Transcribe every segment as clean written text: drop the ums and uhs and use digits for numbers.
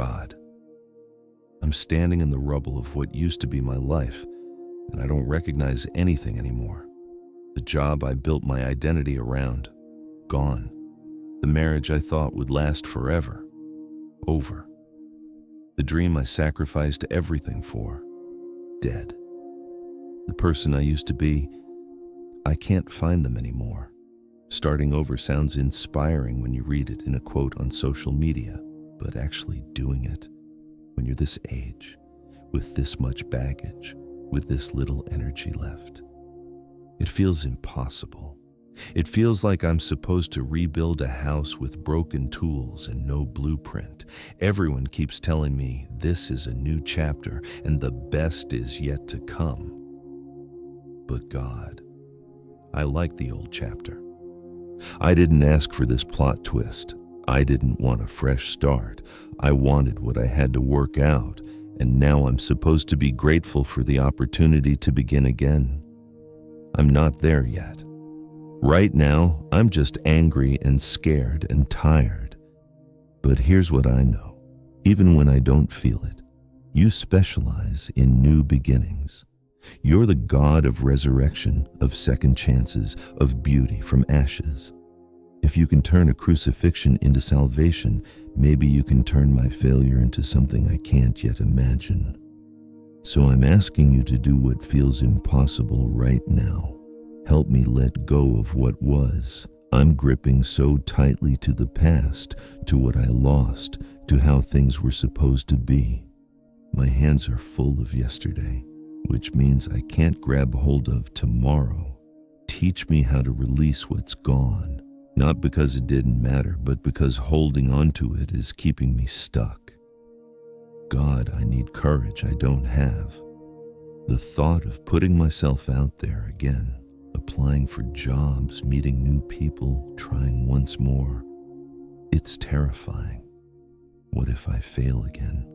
God. I'm standing in the rubble of what used to be my life, and I don't recognize anything anymore. The job I built my identity around, gone. The marriage I thought would last forever, over. The dream I sacrificed everything for, dead. The person I used to be, I can't find them anymore. Starting over sounds inspiring when you read it in a quote on social media, but actually doing it when you're this age, with this much baggage, with this little energy left, it feels impossible. It feels like I'm supposed to rebuild a house with broken tools and no blueprint. Everyone keeps telling me this is a new chapter and the best is yet to come. But God, I like the old chapter. I didn't ask for this plot twist. I didn't want a fresh start. I wanted what I had to work out, and now I'm supposed to be grateful for the opportunity to begin again. I'm not there yet. Right now, I'm just angry and scared and tired. But here's what I know. Even when I don't feel it, you specialize in new beginnings. You're the God of resurrection, of second chances, of beauty from ashes. If you can turn a crucifixion into salvation, maybe you can turn my failure into something I can't yet imagine. So I'm asking you to do what feels impossible right now. Help me let go of what was. I'm gripping so tightly to the past, to what I lost, to how things were supposed to be. My hands are full of yesterday, which means I can't grab hold of tomorrow. Teach me how to release what's gone, not because it didn't matter, but because holding on to it is keeping me stuck. God, I need courage I don't have. The thought of putting myself out there again, applying for jobs, meeting new people, trying once more, it's terrifying. What if I fail again?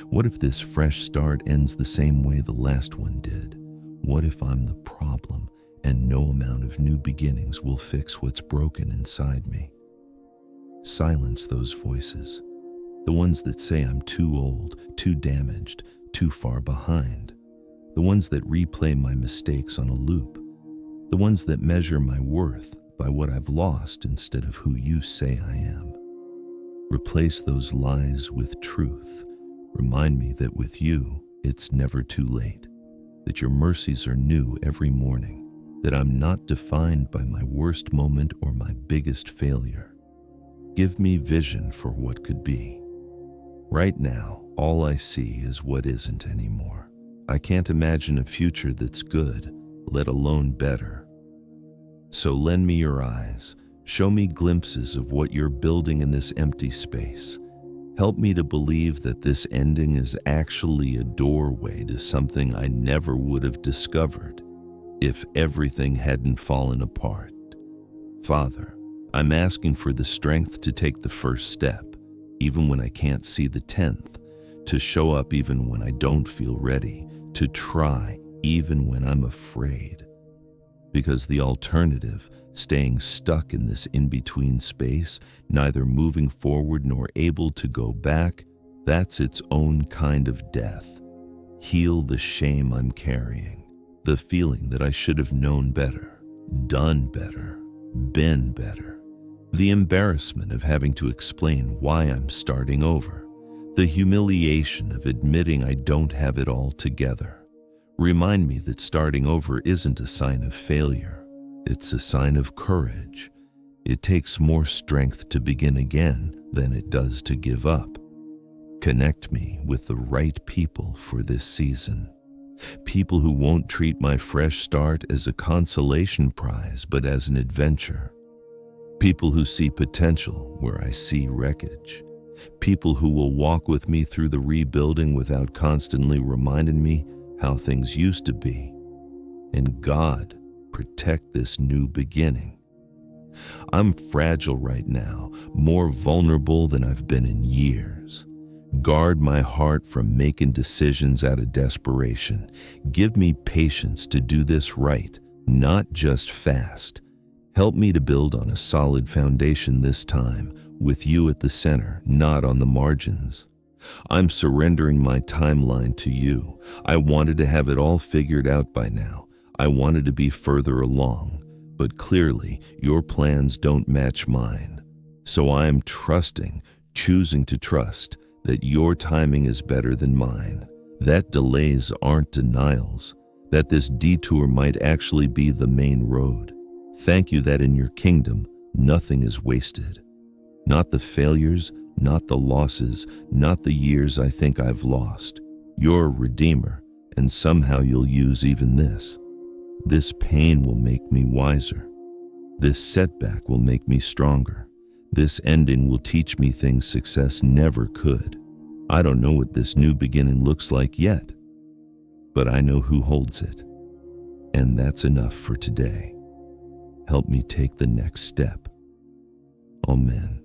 What if this fresh start ends the same way the last one did? What if I'm the problem and no amount of new beginnings will fix what's broken inside me? Silence those voices, the ones that say I'm too old, too damaged, too far behind, the ones that replay my mistakes on a loop, the ones that measure my worth by what I've lost instead of who you say I am. Replace those lies with truth. Remind me that with you, it's never too late, that your mercies are new every morning, that I'm not defined by my worst moment or my biggest failure. Give me vision for what could be. Right now, all I see is what isn't anymore. I can't imagine a future that's good, let alone better. So lend me your eyes. Show me glimpses of what you're building in this empty space. Help me to believe that this ending is actually a doorway to something I never would have discovered if everything hadn't fallen apart. Father, I'm asking for the strength to take the first step, even when I can't see the 10th, to show up even when I don't feel ready, to try even when I'm afraid. Because the alternative, staying stuck in this in-between space, neither moving forward nor able to go back, that's its own kind of death. Heal the shame I'm carrying, the feeling that I should have known better, done better, been better, the embarrassment of having to explain why I'm starting over, the humiliation of admitting I don't have it all together. Remind me that starting over isn't a sign of failure. It's a sign of courage. It takes more strength to begin again than it does to give up. Connect me with the right people for this season. People who won't treat my fresh start as a consolation prize, but as an adventure. People who see potential where I see wreckage. People who will walk with me through the rebuilding without constantly reminding me how things used to be. And God, protect this new beginning. I'm fragile right now, more vulnerable than I've been in years. Guard my heart from making decisions out of desperation. Give me patience to do this right, not just fast. Help me to build on a solid foundation this time, with you at the center, not on the margins. I'm surrendering my timeline to you. I wanted to have it all figured out by now. I wanted to be further along, but clearly your plans don't match mine. So I am choosing to trust that your timing is better than mine. That delays aren't denials, that this detour might actually be the main road. Thank you that in your kingdom, nothing is wasted. Not the failures, not the losses, not the years I think I've lost. You're a redeemer, and somehow you'll use even this. This pain will make me wiser. This setback will make me stronger. This ending will teach me things success never could. I don't know what this new beginning looks like yet, but I know who holds it. And that's enough for today. Help me take the next step. Amen.